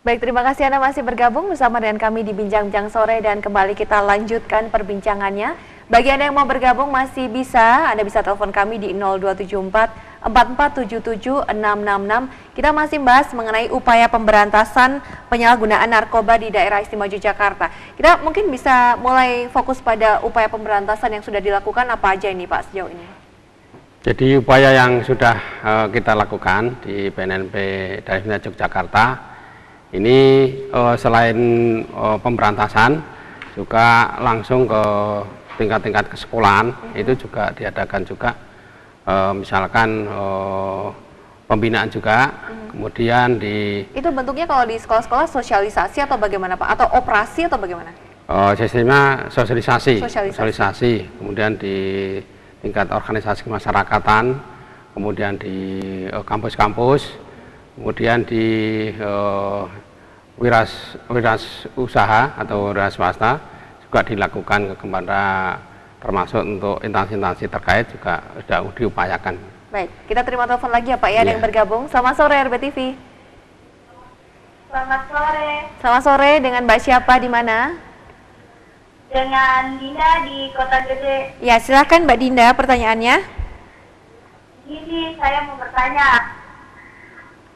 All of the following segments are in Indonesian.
Baik, terima kasih Anda masih bergabung bersama dengan kami di Bincang-Bincang Sore dan kembali kita lanjutkan perbincangannya. Bagi Anda yang mau bergabung masih bisa, Anda bisa telepon kami di 0274 4477 666. Kita masih membahas mengenai upaya pemberantasan penyalahgunaan narkoba di daerah istimewa Yogyakarta. Kita mungkin bisa mulai fokus pada upaya pemberantasan yang sudah dilakukan apa aja ini Pak sejauh ini? Jadi upaya yang sudah kita lakukan di BNNP daerah istimewa Yogyakarta ini selain pemberantasan juga langsung ke tingkat-tingkat kesekolahan, itu juga diadakan juga misalkan pembinaan juga, kemudian di... Itu bentuknya kalau di sekolah-sekolah sosialisasi atau bagaimana Pak? Atau operasi atau bagaimana? Sistemnya sosialisasi, kemudian di tingkat organisasi kemasyarakatan, kemudian di kampus-kampus, kemudian di wiras usaha atau wiras swasta juga dilakukan kepada termasuk untuk instansi-instansi terkait juga sudah diupayakan. Baik, kita terima telepon lagi ya Pak ya, ada yang bergabung. Selamat sore RBTV. Selamat sore. Selamat sore, dengan Mbak siapa di mana? Dengan Dinda di Kota Gede. Ya, silakan Mbak Dinda pertanyaannya. Gini, saya mau bertanya.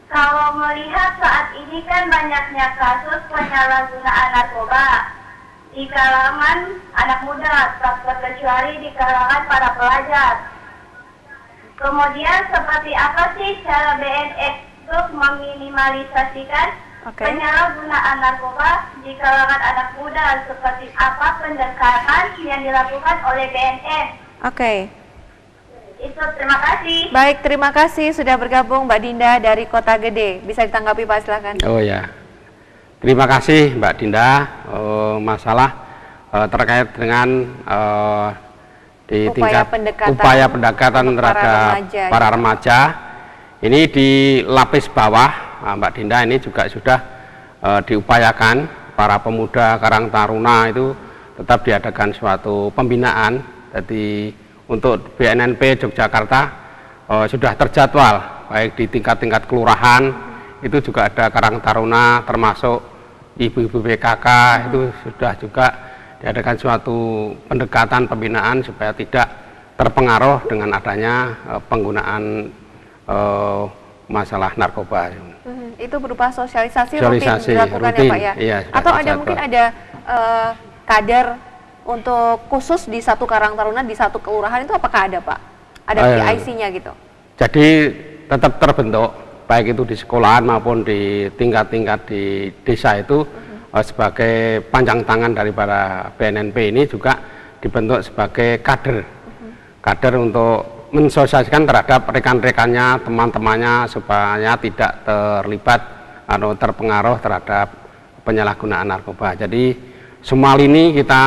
Kalau melihat saat ini kan banyaknya kasus penyalahgunaan narkoba di kalangan anak muda, tak terkecuali di kalangan para pelajar. Kemudian seperti apa sih cara BNN untuk meminimalisasikan penyalahgunaan narkoba di kalangan anak muda? Seperti apa pendekatan yang dilakukan oleh BNN? Itu, terima kasih. Baik, terima kasih sudah bergabung Mbak Dinda dari Kota Gede. Bisa ditanggapi Pak, silakan. Oh ya, terima kasih Mbak Dinda. Masalah terkait dengan di upaya pendekatan terhadap para remaja. Ini di lapis bawah, Mbak Dinda, ini juga sudah diupayakan para pemuda Karang Taruna itu tetap diadakan suatu pembinaan. Jadi untuk BNNP Yogyakarta sudah terjadwal, baik di tingkat-tingkat kelurahan, itu juga ada Karang Taruna, termasuk ibu-ibu PKK, itu sudah juga diadakan suatu pendekatan pembinaan supaya tidak terpengaruh dengan adanya penggunaan masalah narkoba. Itu berupa sosialisasi rutin dilakukan ya Pak ya? Iya, atau ada mungkin ada kader untuk khusus di satu Karang Taruna, di satu kelurahan itu apakah ada Pak? Ada PIC-nya gitu? Jadi tetap terbentuk, baik itu di sekolahan maupun di tingkat-tingkat di desa itu sebagai panjang tangan daripada BNNP ini juga dibentuk sebagai kader. Kader untuk mensosialisasikan terhadap rekan-rekannya, teman-temannya supaya tidak terlibat atau terpengaruh terhadap penyalahgunaan narkoba. Jadi semua lini kita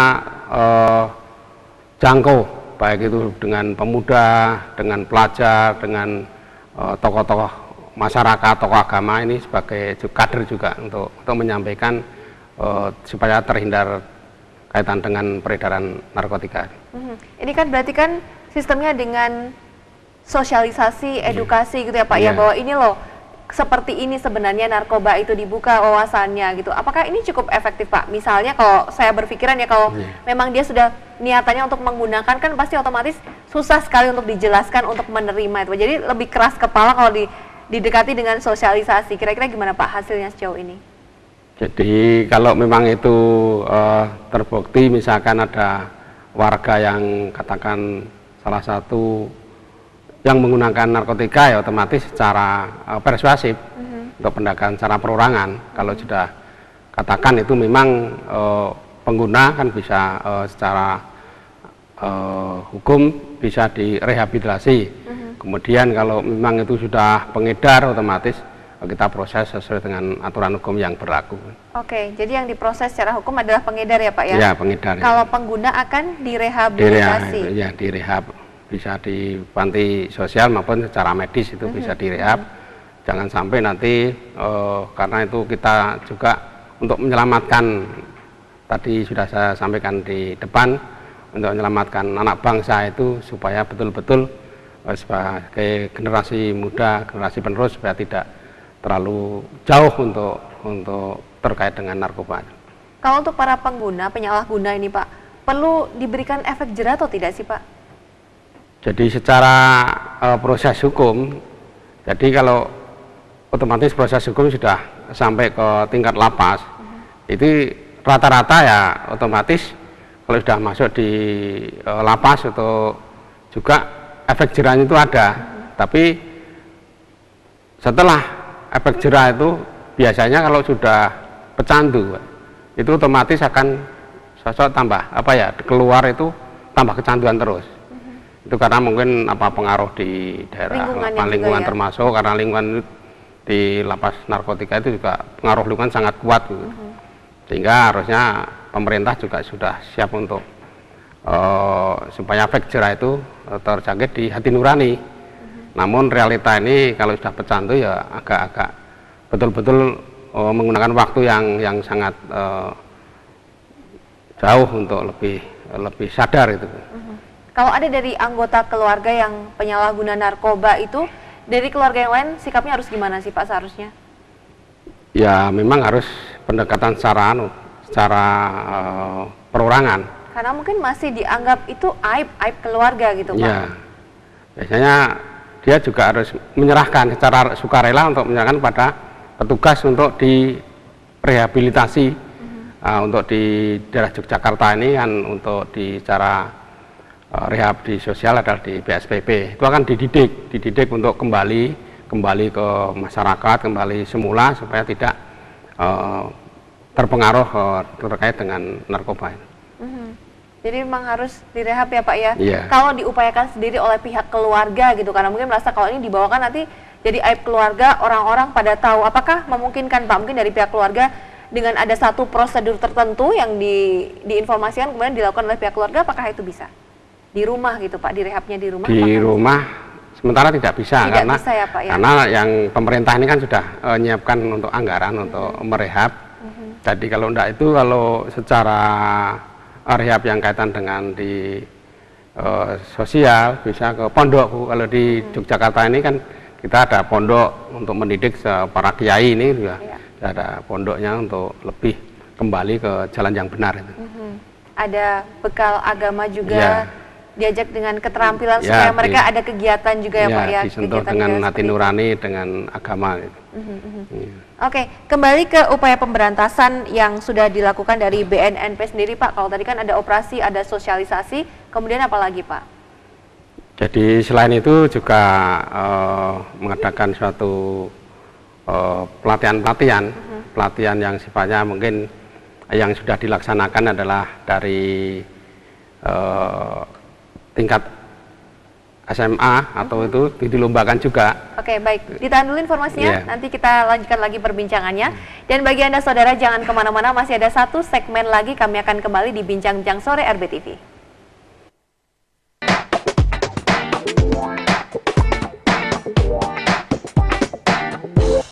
jangkau, baik itu dengan pemuda, dengan pelajar, dengan tokoh-tokoh masyarakat, tokoh agama, ini sebagai kader juga untuk menyampaikan supaya terhindar kaitan dengan peredaran narkotika. Ini kan berarti kan sistemnya dengan sosialisasi, edukasi gitu ya Pak ya, bahwa ini loh seperti ini sebenarnya narkoba itu dibuka wawasannya gitu. Apakah ini cukup efektif Pak? Misalnya kalau saya berpikiran ya, kalau memang dia sudah niatannya untuk menggunakan, kan pasti otomatis susah sekali untuk dijelaskan untuk menerima itu. Jadi lebih keras kepala kalau didekati dengan sosialisasi. Kira-kira gimana Pak hasilnya sejauh ini? Jadi kalau memang itu terbukti, misalkan ada warga yang katakan salah satu yang menggunakan narkotika, ya otomatis secara persuasif untuk pendekatan secara perorangan. Kalau sudah katakan itu memang pengguna kan bisa secara hukum bisa direhabilitasi. Kemudian kalau memang itu sudah pengedar, otomatis kita proses sesuai dengan aturan hukum yang berlaku. Jadi yang diproses secara hukum adalah pengedar ya Pak ya? Ya, pengedar. Kalau pengguna akan direhabilitasi? Ya, direhab. Bisa di panti sosial maupun secara medis itu bisa direhab. Jangan sampai nanti karena itu kita juga untuk menyelamatkan, tadi sudah saya sampaikan di depan, untuk menyelamatkan anak bangsa itu supaya betul-betul sebagai generasi muda, generasi penerus, supaya tidak terlalu jauh untuk untuk terkait dengan narkoba. Kalau untuk para pengguna, penyalahguna ini Pak, perlu diberikan efek jera atau tidak sih Pak? Jadi secara proses hukum, jadi kalau otomatis proses hukum sudah sampai ke tingkat lapas, itu rata-rata ya otomatis kalau sudah masuk di lapas itu juga efek jerahnya itu ada. Tapi setelah efek jerah itu biasanya kalau sudah pecandu, itu otomatis akan sosok tambah keluar itu tambah kecanduan terus. Itu karena mungkin pengaruh di daerah lingkungan termasuk karena lingkungan di lapas narkotika itu juga pengaruh lingkungan sangat kuat gitu. Sehingga harusnya pemerintah juga sudah siap untuk supaya efek jerah itu terjangkit di hati nurani. Namun realita ini kalau sudah pecandu ya agak-agak betul-betul menggunakan waktu yang sangat jauh untuk lebih sadar itu. Kalau ada dari anggota keluarga yang penyalahguna narkoba itu, dari keluarga yang lain sikapnya harus gimana sih Pak seharusnya? Ya memang harus pendekatan secara perorangan. Karena mungkin masih dianggap itu aib keluarga gitu Pak. Ya, biasanya dia juga harus menyerahkan secara sukarela untuk menyerahkan pada petugas untuk direhabilitasi. Untuk di daerah Yogyakarta ini kan untuk di cara rehab di sosial adalah di BSPP. Itu akan dididik untuk kembali ke masyarakat, kembali semula supaya tidak terpengaruh terkait dengan narkoba. Jadi memang harus direhab ya Pak ya. Yeah. Kalau diupayakan sendiri oleh pihak keluarga gitu, karena mungkin merasa kalau ini dibawakan nanti jadi aib keluarga, orang-orang pada tahu. Apakah memungkinkan Pak mungkin dari pihak keluarga dengan ada satu prosedur tertentu yang diinformasikan kemudian dilakukan oleh pihak keluarga, apakah itu bisa? Di rumah gitu Pak, direhabnya di rumah? Di rumah sementara tidak bisa, bisa ya, Pak, ya? Karena yang pemerintah ini kan sudah menyiapkan untuk anggaran untuk merehab. Jadi kalau enggak itu, kalau secara rehab yang kaitan dengan di sosial bisa ke pondok Bu. Kalau di Yogyakarta ini kan kita ada pondok untuk mendidik para kiai ini juga. Ada pondoknya untuk lebih kembali ke jalan yang benar itu. Ada bekal agama juga, diajak dengan keterampilan supaya mereka ada kegiatan juga ya Pak ya. Disentuh dengan hati nurani, dengan agama gitu. Oke, kembali ke upaya pemberantasan yang sudah dilakukan dari BNNP sendiri Pak. Kalau tadi kan ada operasi, ada sosialisasi, kemudian apa lagi Pak? Jadi selain itu juga mengadakan suatu pelatihan yang sifatnya mungkin yang sudah dilaksanakan adalah dari tingkat SMA atau itu dilombakan juga. Oke, baik. Ditahan dulu informasinya, nanti kita lanjutkan lagi perbincangannya. Dan bagi Anda saudara jangan kemana-mana, masih ada satu segmen lagi, kami akan kembali di Bincang-Bincang Sore RBTV.